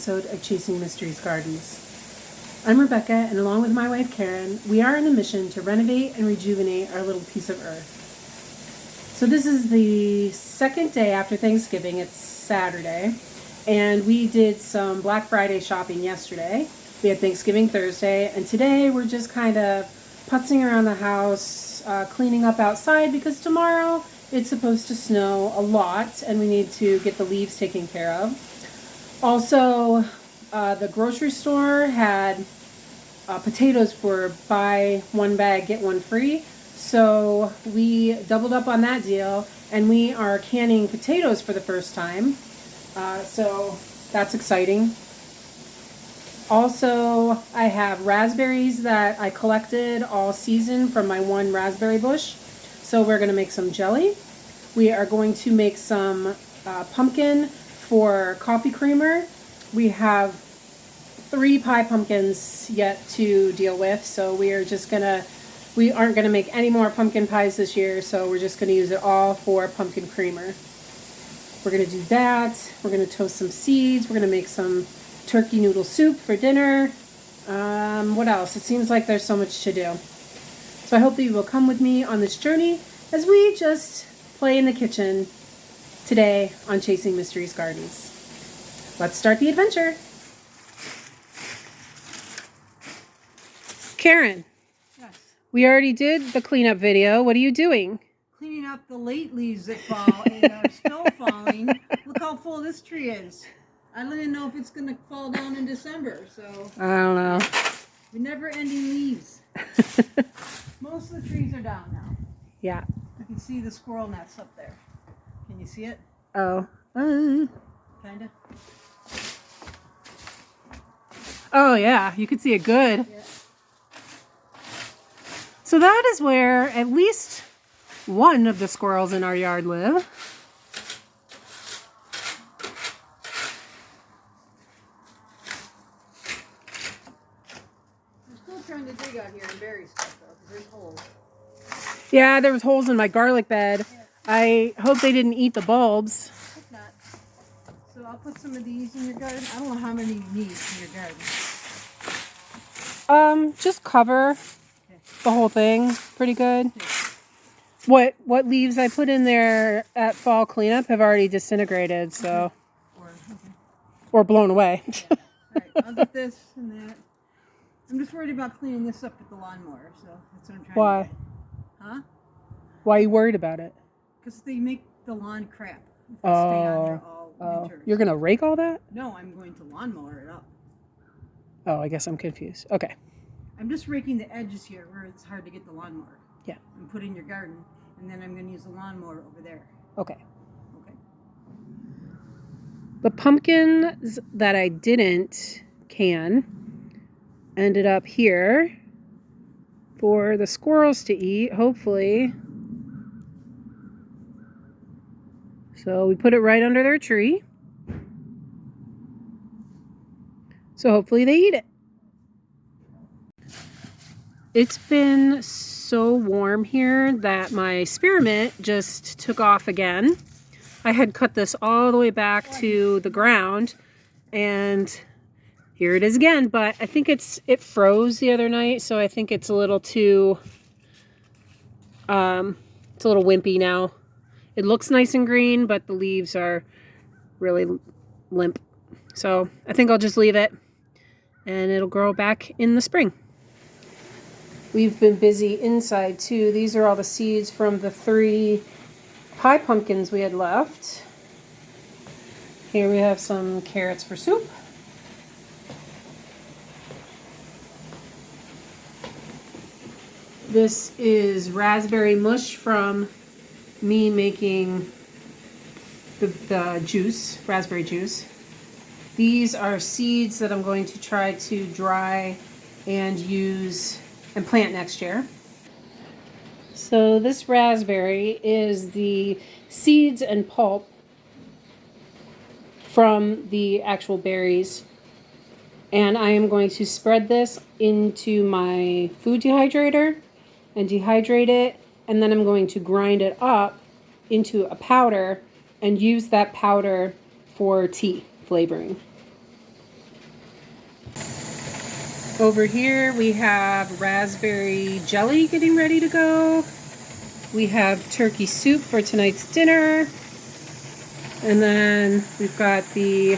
episode of Chasing Mysteries Gardens. I'm Rebecca, and along with my wife Karen, we are on a mission to renovate and rejuvenate our little piece of earth. So this is the second day after Thanksgiving. It's Saturday, and we did some Black Friday shopping yesterday. We had Thanksgiving Thursday, and today we're just kind of putzing around the house, cleaning up outside, because tomorrow it's supposed to snow a lot, and we need to get the leaves taken care of. Also, the grocery store had potatoes for buy one bag, get one free. So we doubled up on that deal, and we are canning potatoes for the first time. So that's exciting. Also, I have raspberries that I collected all season from my one raspberry bush. So we're going to make some jelly. We are going to make some pumpkin for coffee creamer. We have 3 pie pumpkins yet to deal with, so we aren't gonna make any more pumpkin pies this year, so we're just gonna use it all for pumpkin creamer. We're gonna do that. We're gonna toast some seeds. We're gonna make some turkey noodle soup for dinner. What else? It seems like there's so much to do. So I hope that you will come with me on this journey as we just play in the kitchen today on Chasing Mysteries Gardens. Let's start the adventure. Karen, yes. We already did the cleanup video. What are you doing? Cleaning up the late leaves that fall and snow falling. Look how full this tree is. I don't even know if it's going to fall down in December, so. I don't know. The never-ending leaves. Most of the trees are down now. Yeah. You can see the squirrel nest up there. Can you see it? Oh. Kind of. Oh, yeah. You can see it good. Yeah. So that is where at least one of the squirrels in our yard live. I'm still trying to dig out here and bury stuff, though, because there's holes. Yeah, there was holes in my garlic bed. Yeah. I hope they didn't eat the bulbs. Hope not. So I'll put some of these in your garden. I don't know how many you need in your garden. Just cover the whole thing pretty good. What leaves I put in there at fall cleanup have already disintegrated, so or blown away. All right, I'll get this and that. I'm just worried about cleaning this up with the lawnmower, so that's what I'm trying Why? to do. Huh? Why are you worried about it? Because they make the lawn crap. If I stay on there all winter. You're gonna rake all that? No, I'm going to lawnmower it up. Oh, I guess I'm confused. Okay. I'm just raking the edges here where it's hard to get the lawnmower. Yeah. And put in your garden, and then I'm going to use the lawnmower over there. Okay. Okay. The pumpkins that I didn't can ended up here for the squirrels to eat, hopefully. So we put it right under their tree. So hopefully they eat it. It's been so warm here that my spearmint just took off again. I had cut this all the way back to the ground, and here it is again. But I think it froze the other night, so I think it's a little too it's a little wimpy now. It looks nice and green, but the leaves are really limp. So I think I'll just leave it, and it'll grow back in the spring. We've been busy inside too. These are all the seeds from the 3 pie pumpkins we had left. Here we have some carrots for soup. This is raspberry mush from me making the juice, raspberry juice. These are seeds that I'm going to try to dry and use and plant next year. So this raspberry is the seeds and pulp from the actual berries. And I am going to spread this into my food dehydrator and dehydrate it. And then I'm going to grind it up into a powder and use that powder for tea flavoring. Over here we have raspberry jelly getting ready to go. We have turkey soup for tonight's dinner. And then we've got the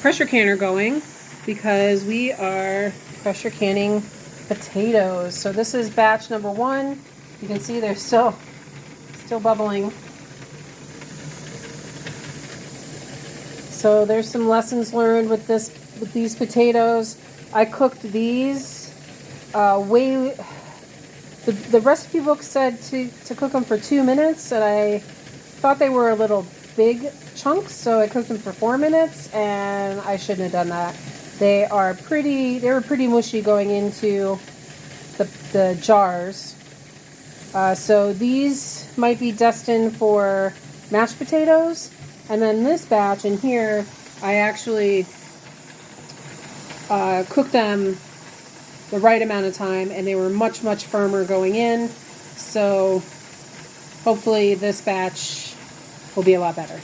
pressure canner going because we are pressure canning potatoes. So this is batch number 1. You can see they're still bubbling. So there's some lessons learned with these potatoes. I cooked these the recipe book said to cook them for 2 minutes, and I thought they were a little big chunks, so I cooked them for 4 minutes, and I shouldn't have done that. They were pretty mushy going into the jars. So these might be destined for mashed potatoes. And then this batch in here, I actually cooked them the right amount of time, and they were much, much firmer going in. So hopefully this batch will be a lot better.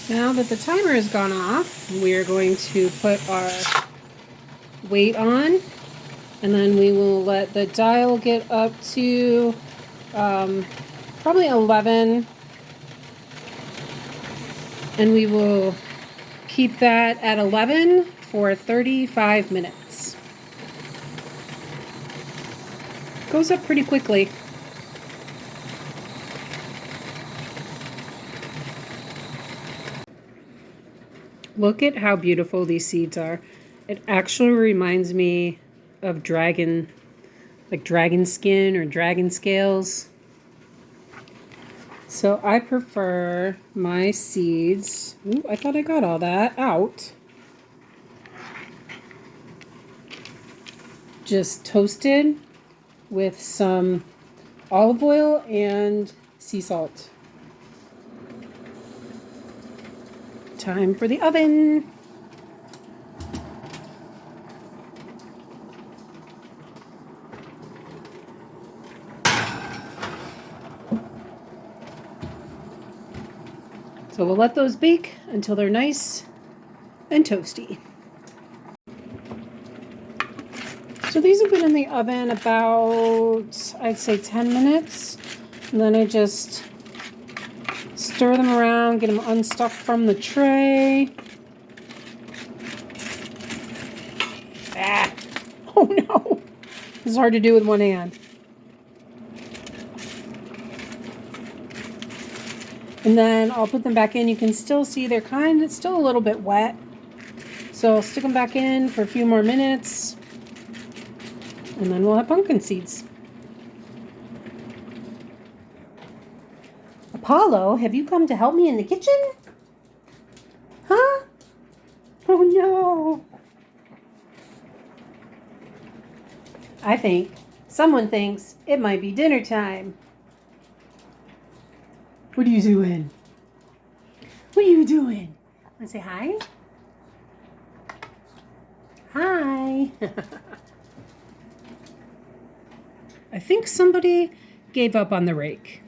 Now that the timer has gone off, we are going to put our weight on, and then we will let the dial get up to probably 11, and we will keep that at 11 for 35 minutes. Goes up pretty quickly. Look at how beautiful these seeds are. It actually reminds me of dragon skin or dragon scales. So I prefer my seeds. Ooh, I thought I got all that out. Just toasted with some olive oil and sea salt. Time for the oven. So we'll let those bake until they're nice and toasty. So these have been in the oven about, I'd say 10 minutes. And then I just stir them around, get them unstuck from the tray. Ah! Oh no! This is hard to do with one hand. And then I'll put them back in. You can still see they're still a little bit wet. So I'll stick them back in for a few more minutes. And then we'll have pumpkin seeds. Apollo, have you come to help me in the kitchen? Huh? Oh no. I think someone thinks it might be dinner time. What are you doing? What are you doing? Want to say hi? Hi. I think somebody gave up on the rake.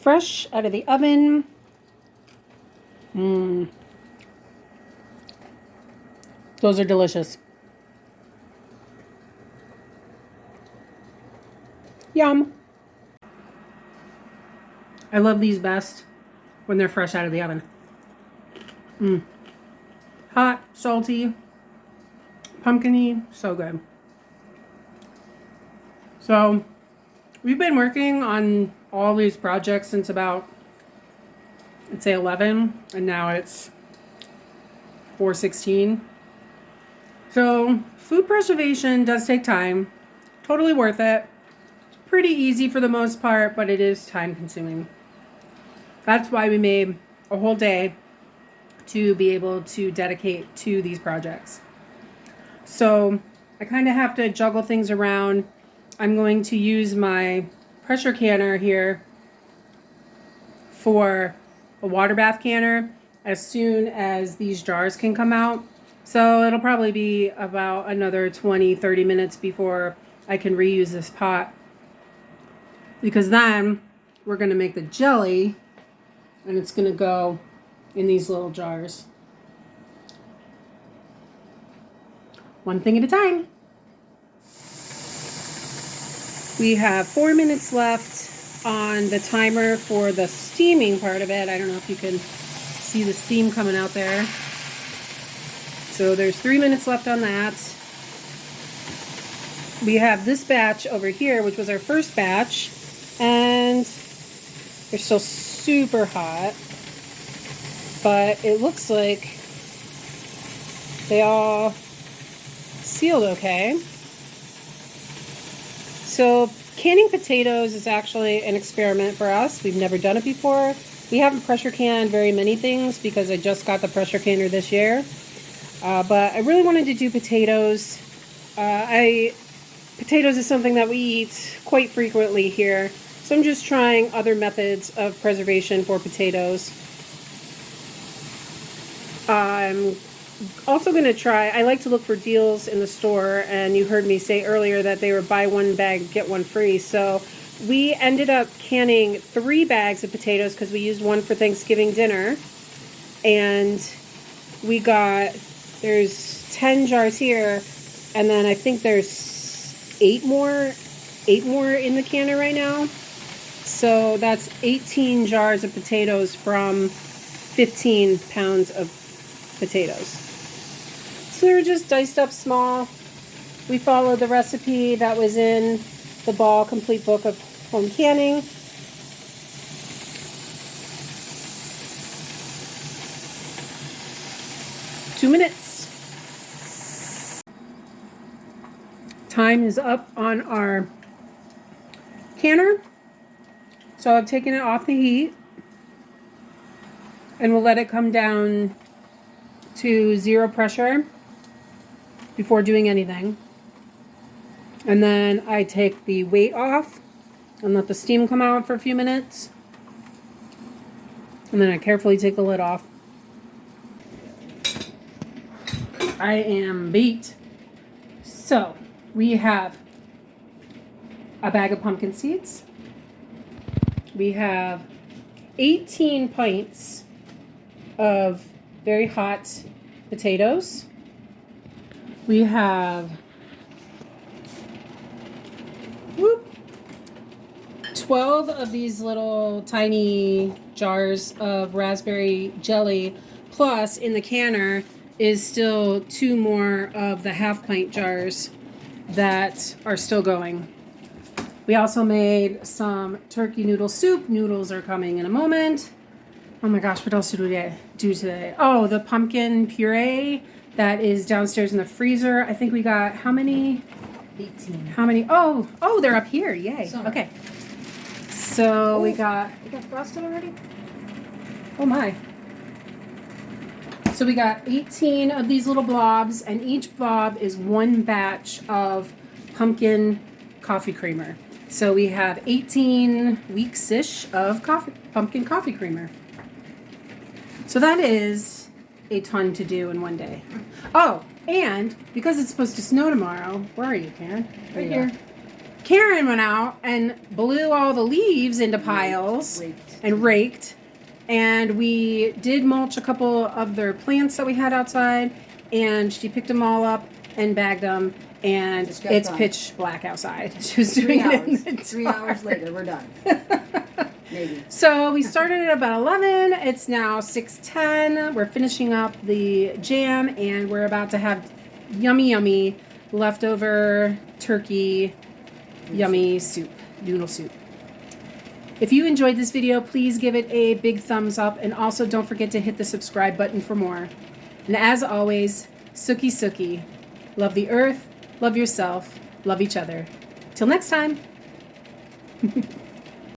Fresh out of the oven. Those are delicious. Yum. I love these best when they're fresh out of the oven. Hot, salty, pumpkin-y, so good. So we've been working on all these projects since about, I'd say 11, and now it's 4:16. So food preservation does take time. Totally worth it. Pretty easy for the most part, but it is time consuming. That's why we made a whole day to be able to dedicate to these projects. So I kind of have to juggle things around. I'm going to use my pressure canner here for a water bath canner as soon as these jars can come out. So it'll probably be about another 20-30 minutes before I can reuse this pot, because then we're going to make the jelly and it's going to go in these little jars. One thing at a time. We have 4 minutes left on the timer for the steaming part of it. I don't know if you can see the steam coming out there. So there's 3 minutes left on that. We have this batch over here, which was our first batch, and they're still super hot, but it looks like they all sealed okay. So canning potatoes is actually an experiment for us. We've never done it before. We haven't pressure canned very many things because I just got the pressure canner this year. But I really wanted to do potatoes. Potatoes is something that we eat quite frequently here. So I'm just trying other methods of preservation for potatoes. I'm also going to try, I like to look for deals in the store, and you heard me say earlier that they were buy one bag, get one free. So we ended up canning 3 bags of potatoes because we used one for Thanksgiving dinner. And we got, there's 10 jars here, and then I think there's 8 more in the canner right now. So that's 18 jars of potatoes from 15 pounds of potatoes. So they're just diced up small. We followed the recipe that was in the Ball Complete Book of Home Canning. Two minutes. Time is up on our canner. So I've taken it off the heat and we'll let it come down to 0 pressure before doing anything. And then I take the weight off and let the steam come out for a few minutes. And then I carefully take the lid off. I am beat. So we have a bag of pumpkin seeds. We have 18 pints of very hot potatoes. We have 12 of these little tiny jars of raspberry jelly, plus in the canner is still 2 more of the half-pint jars that are still going. We also made some turkey noodle soup. Noodles are coming in a moment. Oh my gosh, what else did we do today? Oh, the pumpkin puree that is downstairs in the freezer. I think we got how many? 18. How many? Oh, they're up here. Yay. Some. Okay. So we got frosted already? Oh my. So we got 18 of these little blobs, and each blob is 1 batch of pumpkin coffee creamer. So we have 18 weeks-ish of pumpkin coffee creamer. So that is a ton to do in one day. Oh, and because it's supposed to snow tomorrow, where are you, Karen? Right here. Karen went out and blew all the leaves into piles and raked. And we did mulch a couple of their plants that we had outside, and she picked them all up and bagged them, and it's pitch black outside. She was doing it in the 3 hours later, we're done. Maybe. So we started at about 11. It's now 6:10. We're finishing up the jam, and we're about to have yummy leftover turkey yummy soup, noodle soup. If you enjoyed this video, please give it a big thumbs up, and also don't forget to hit the subscribe button for more. And as always, Sookie Sookie. love the earth, love yourself, love each other. Till next time.